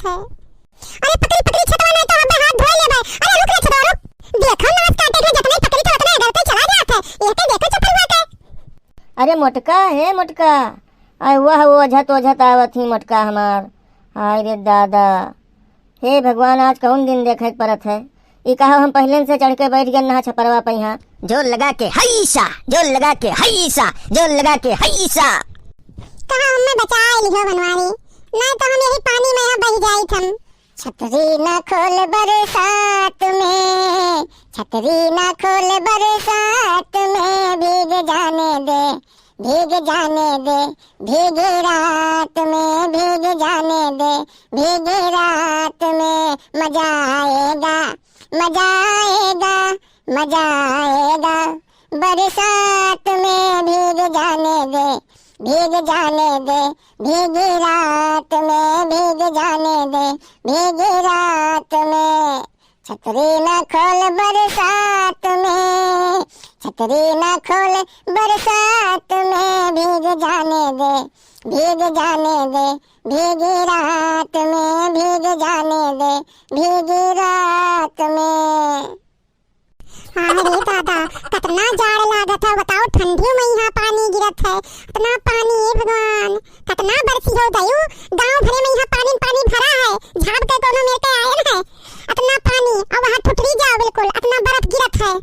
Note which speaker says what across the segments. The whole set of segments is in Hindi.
Speaker 1: लागत है। अरे पकड़ी पकड़ी छतवा नहीं तो अबे हाथ धोए ले भाई। अरे रुक रे छतवा रुक। देखो नमस्कार टेक जतने पकड़ी तो उतना इधर चला जात है। ये देखो चप्पल हुआ के।
Speaker 2: अरे मोटका हे मोटका, आय वह ओझत ओझत आवत ही मोटका हमार। हाय रे दादा, हे भगवान आज कौन दिन देखे परत है। ई कहा हम पहले से चढ़ के बैठ गए नहा छपरवा पहिया। जोर लगा के हैसा, जोर लगा के हैसा, जोर लगा के हैसा।
Speaker 1: कहा हमें बचा लियो बनवारी, नहीं तो हम यही पानी में बह जाई थम। छतरी न खोल बरसात में, छतरी न खोल बरसात में, भीग जाने दे, भीग जाने दे, भीगी रात में, भीग जाने दे, भीगी रात में, मजा आएगा, मजा आएगा, मजा आएगा, बरसात में भीग जाने दे, भीग जाने दे, भीगी रात में, भीग जाने दे, भीगी रात में। छतरी न खोल बरसात में, छतरी न खोल बरसात में, भीग जाने दे, भीग जाने दे, भीगी रात में, भीग जाने दे, भीगी रात में। अरे दादा कितना जाड़ लागत है, बताओ ठंडियों में यहाँ पानी गिरत है, इतना पानी भगवान, कितना बरसी हो गयू। गांव भरे में यहाँ पानी पानी भरा है, झाड़ के कोनो मेरे के आयल है, इतना पानी अब वहाँ टूटी जाओ बिल्कुल, इतना बर्फ गिरत है।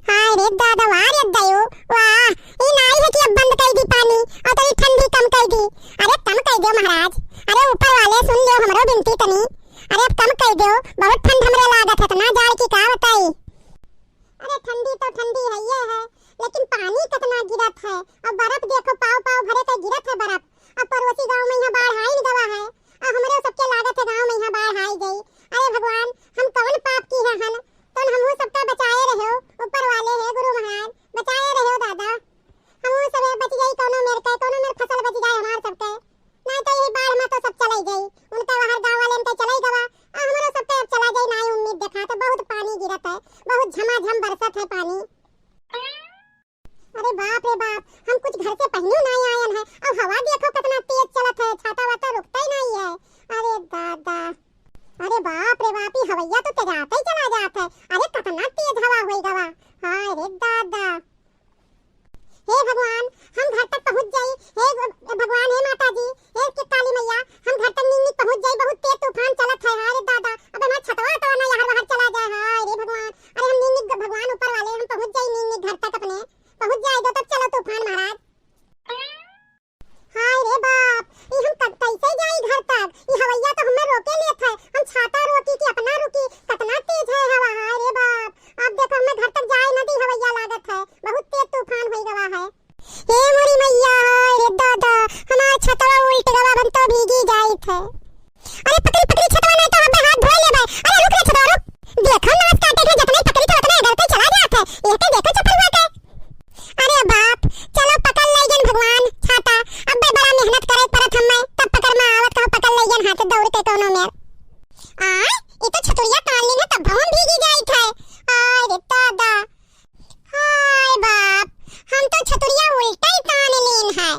Speaker 1: हाय रे दादा वाह रे दयो वाह, ये नहीं है कि अब बंद कर दी पानी और तेरी ठंडी कम कर दी। अरे कम कर दो महाराज, अरे ऊपर वाले सुन लो हमरो बिनती तनी, अरे अब कम कर दो, बहुत ठंड हमरे लागत है, इतना जाड़ की का बताई। अरे ठंडी तो ठंडी है ये है, लेकिन पानी कितना गिरत है, और बर्फ देखो पाव पाव भरे के गिरत है बर्फ। अब पड़ोसी गांव में यहाँ बाढ़ आई गवा है, और हमरे सबके लागत है गांव में यहाँ बाढ़ आई गई। अरे भगवान हम कौन पाप की है हन, तो हमहू सबका बचाए रहो, ऊपर वाले है गुरु महाराज बचाए रहो दादा, हमहू सब बच गई, कोनो मेर के कोनो मेर फसल बच जाए हमार सबके, नहीं तो यही बाढ़ में तो सब चली गई, उनका वहां गांव वाले में चले गवा, और हमरो सबके अब चला जाए ना उम्मीद देखा, तो बहुत पानी गिरत है, बहुत झमाझम बरसत है पानी। अरे बाप रे बाप, हम कुछ घर से पहलू नहीं आयन है, अब हवा देखो कितना तेज चलत है, छाता वाता रुकता ही नहीं है। अरे दादा, अरे बाप रे बाप, ये हवैया तो तेजाते ही चला जाता है, अरे कितना तेज हवा हुई गवा। हाय रे दादा, हे भगवान हम घर तक पहुंच जाई, हे भगवान हे माता जी, हे काली मैया हम घर तक नींद पहुंच जाई, बहुत तेज तूफान चलत है। हाय रे दादा, अब हमारा छतवा तो ना यहाँ बाहर चला जाए। हाय रे भगवान, अरे हम नींद भगवान ऊपर वाले हम पहुंच जाई, नींद घर तक अपने पहुंच जाए दो, तब चलो तूफान महाराज। हाय रे बाप, ये हम कैसे जाई घर तक, ये हवैया तो हमें रोके लेत है, हम छाता रोकी कि अपना रुकी, कितना तेज है हवा। हाय रे बाप, अब देखो हमें घर तक जाए ना दी हवैया लागत है, बहुत तेज तूफान होई गवा है। हे मोरी मैया, हाय रे दादा हमारा छतवा उल्ट गवा, बन तो भीगी जाइत है। अरे पकड़ी पकड़ी छतवा नहीं तो अबे हाथ धोए ले भाई। अरे रुक रे छतवा रुक। देखो नमस्कार टेक जतने पकड़ी तो उतना इधर चला जात है, ये देखो चप्पल हुआ के। अरे बाप चलो पकड़ ले जन भगवान छाता, अबे बड़ा मेहनत करे परत हमें, तब पकड़ में आवत कहो पकड़ ले जन हाथ दौड़ के कोनो में। आय ये तो छतुरिया कान ली ना तब हम भीगी जाइत है। हाय रे दादा, हाय बाप हम तो छतुरिया उल्टा ही तान लीन है।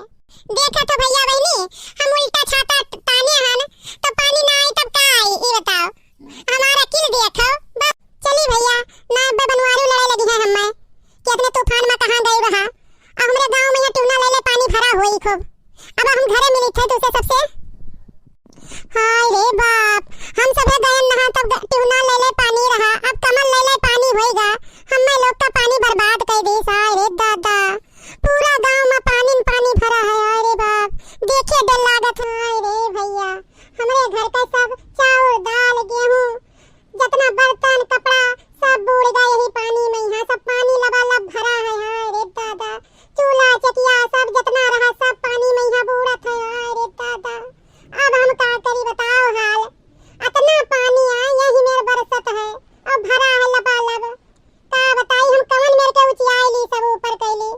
Speaker 1: देखा तो भैया बहनी हम उल्टा छाता ताने हन तो पानी ना आई तब का आई, ये बताओ हमारा किल देखो। चली भैया ना अब्बे बनवारू लड़े लगी है हमें कि अपने तूफान में कहां गई रहा, अब हमरे गांव में ये ट्यूना ले ले पानी भरा होई खूब, अब हम घरे मिली थे दूसरे सबसे। हाय रे बाप हम सब गए नहा तब ट्यूना ले ले पानी रहा, अब कमल ले ले पानी होएगा, हमें लोग का पानी बर्बाद कर दी। हाय रे दादा पूरा गांव में पानी पानी भरा है। हाय रे बाप देखिए डर लागत है। हाय रे भैया हमरे घर का सब चावल दाल गेहूं जितना बर्तन कपड़ा सब बूढ़ गए यही पानी में, यहाँ सब पानी लबालब भरा है। हाय रे दादा चूल्हा चकिया सब जितना रहा सब पानी में यहाँ बूढ़त है। हाय रे दादा अब हम का करी बताओ हाल, इतना पानी है यही मेरे बरसत है, अब भरा है लबालब, का बताई हम कवन मेरे के उचियाई ली सब ऊपर कैली,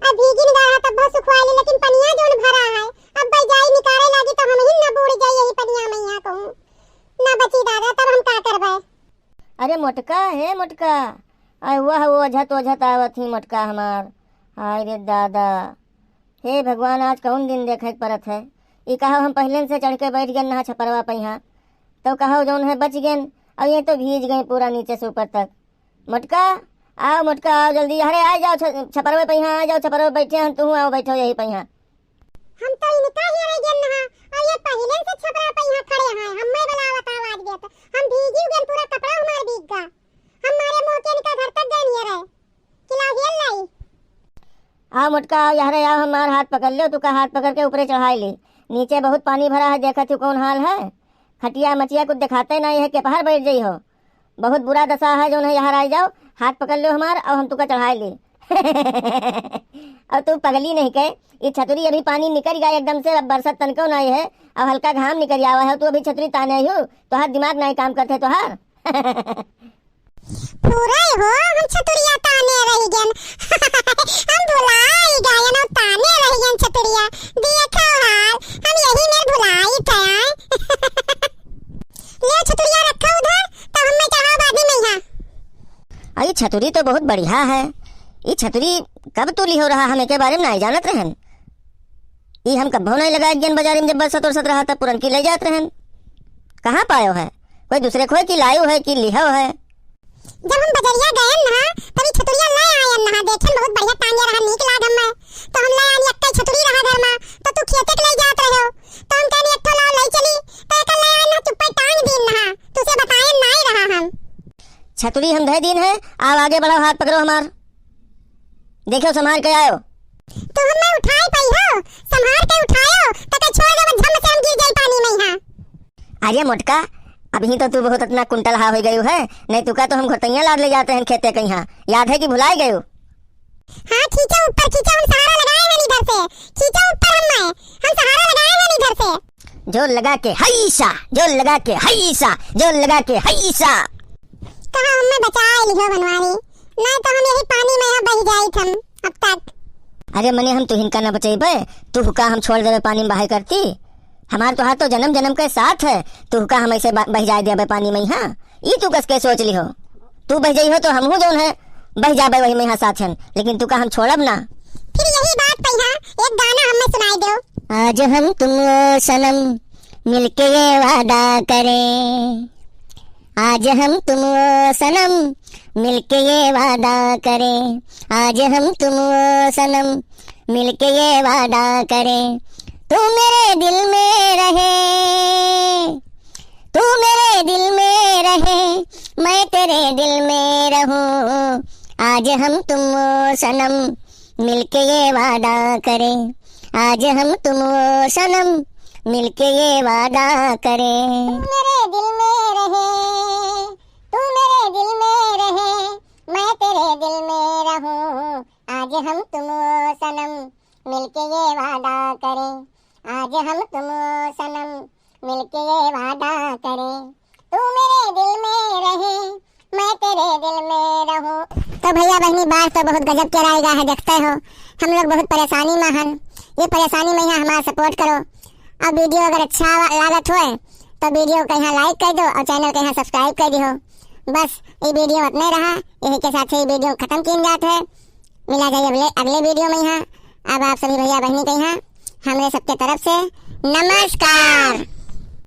Speaker 1: अब भीगी न रहा तब बहुत सुखवाई ली, लेकिन पनिया जोन भरा है अब भाई जाई निकाले लागी तो हम ही न बूढ़ जाई यही पनिया में, यहाँ कहूँ ना बची दादा तब हम का करबे।
Speaker 2: अरे मोटका हे मोटका, आय वह ओझत ओझत आवत ही मोटका हमार। हाय रे दादा, हे भगवान आज कौन दिन देखे परत है। ई कहा हम पहले से चढ़ के बैठ गए नहा छपरवा पहिया। तो कहो जौन है बच गए, और ये तो भीज गए पूरा नीचे से ऊपर तक। मोटका आओ, मोटका आओ जल्दी, अरे आ जाओ छपरवे पे यहाँ आ जाओ, छपरवे बैठे हैं, तुम आओ बैठो यही पे यहाँ।
Speaker 1: हम तो इनका ही रह गए नहा, और ये पहले से छपरा पे यहाँ खड़े हैं। हमें बुलावत आवाज गया था, हम भीगी गए, पूरा कपड़ा हमार भीग गया। हमारे मोटे इनका घर तक गए नहीं रहे, किला हिल लाई।
Speaker 2: आओ मोटका आओ, यहाँ आओ, हमारा हाथ पकड़ लो, तू का हाथ पकड़ के ऊपरे चढ़ाई ली। नीचे बहुत पानी भरा है, देखा तू कौन हाल है। खटिया मचिया कुछ दिखाते नहीं है कि बाहर बैठ जाई हो, बहुत बुरा दशा है जो है। यहाँ आ जाओ, हाथ पकड़ लो हमार, और हम तुका चढ़ाई ली। और तू पगली नहीं के, ये छतरी अभी पानी निकल गया एकदम से, अब बरसात तनको नहीं है, अब हल्का घाम निकल आवा है, तू अभी छतरी ताने हो, तो हर दिमाग नहीं काम करते तो हर।
Speaker 1: पूरा हो हम छतरिया ताने रही गन। हम भुलाई गए ना, ताने रही गन छतरिया। देखो हाल, हम यही में भुलाई थे। ले छतरिया रखा उधर, तो हम में चढ़ा बाद में यहाँ।
Speaker 2: अरे छतरी तो बहुत बढ़िया है, ये छतरी कब तू ली हो रहा, हमें के बारे में नहीं जानत रहन। ये हम कब्बो नहीं लगाए गन बाजार में, जब बरसत उरसत रहा था पुरन की ले जात रहन। कहाँ पायो है, कोई दूसरे खोए की लायो है कि लिहो है।
Speaker 1: जब हम बजरिया गए ना, तभी छतरिया ले आए ना, देखे बहुत बढ़िया तांगे रहा, नीक लाग हमें, तो हम ले आनी अक्के छतरी रहा घर में, तो तू खेते के ले जात रहे हो, तो हम कहनी एक लाओ ले चली, तो एक ले आए ना, चुप्पे टांग दीन ना, तुझे बताए नहीं रहा हम।
Speaker 2: छतरी हम दे दिन है, आप आगे बढ़ाओ, हाथ पकड़ो हमार, देखो संभाल के आयो।
Speaker 1: तो हमें उठाए पई हो, संभाल के उठायो, तो छोड़ दे, झम से हम गिर जाई पानी में यहाँ।
Speaker 2: अरे मोटका, अभी तो तू बहुत इतना कुंटल हा हो गई है, नहीं तुका तो हम घोटैया लाद ले जाते हैं खेते के यहाँ, याद है कि भुलाई गए।
Speaker 1: हाँ खींचो ऊपर, खींचो, हम सहारा लगाए हैं इधर से, खींचो ऊपर, हम सहारा लगाए हैं इधर से।
Speaker 2: जोर लगा के हैसा, जोर लगा के हैसा, जोर लगा के हैसा।
Speaker 1: कहा हमें बचाए लिखो बनवारी, नहीं तो हम यही पानी में यहाँ बह जाई थम अब तक।
Speaker 2: अरे मने हम तो हिनका न बचेबे, तू हुका हम छोड़ देवे पानी में बाहर करती, हमार तो हाथ तो जन्म जन्म के साथ है, तू हुका हम ऐसे बह जाए देवे पानी में यहाँ। ये तू कस के सोच ली हो, तू बह जाई हो तो हमहू जोन है बह जाबे वही में यहाँ साथ हैं, लेकिन तू का हम छोड़ब ना।
Speaker 1: फिर यही बात पे यहाँ एक गाना हमें सुनाई दो।
Speaker 2: आज हम तुम सनम मिलके ये वादा करें, आज हम तुम सनम मिलके ये वादा करें, आज हम तुम सनम मिलके ये वादा करें। तू मेरे दिल में रहे, तू मेरे दिल में रहे, मैं तेरे दिल में रहूं, आज हम तुम सनम मिलके ये वादा करें, आज हम तुम सनम मिलके ये वादा करें।
Speaker 1: तू मेरे दिल में रहे, तू मेरे दिल में रहे, मैं तेरे दिल में रहूं, आज हम तुम सनम मिलके ये वादा करें, आज हम तुम सनम मिलके ये वादा करें। तू मेरे दिल में रहे, मैं तेरे दिल में रहूं। तो भैया बहनी बात तो बहुत गजब के रायगा है, देखते हो हम लोग बहुत परेशानी में हैं, ये परेशानी में यहाँ हमारा सपोर्ट करो। अब वीडियो अगर अच्छा लागत हो तो वीडियो को यहाँ लाइक कर दो और चैनल को यहाँ सब्सक्राइब कर दियो। बस ये वीडियो इतना रहा, यही के साथ ही वीडियो खत्म की जात है। मिला जाइए अगले वीडियो में यहाँ। अब आप सभी भैया बहनी के यहाँ हमरे सबके तरफ से नमस्कार।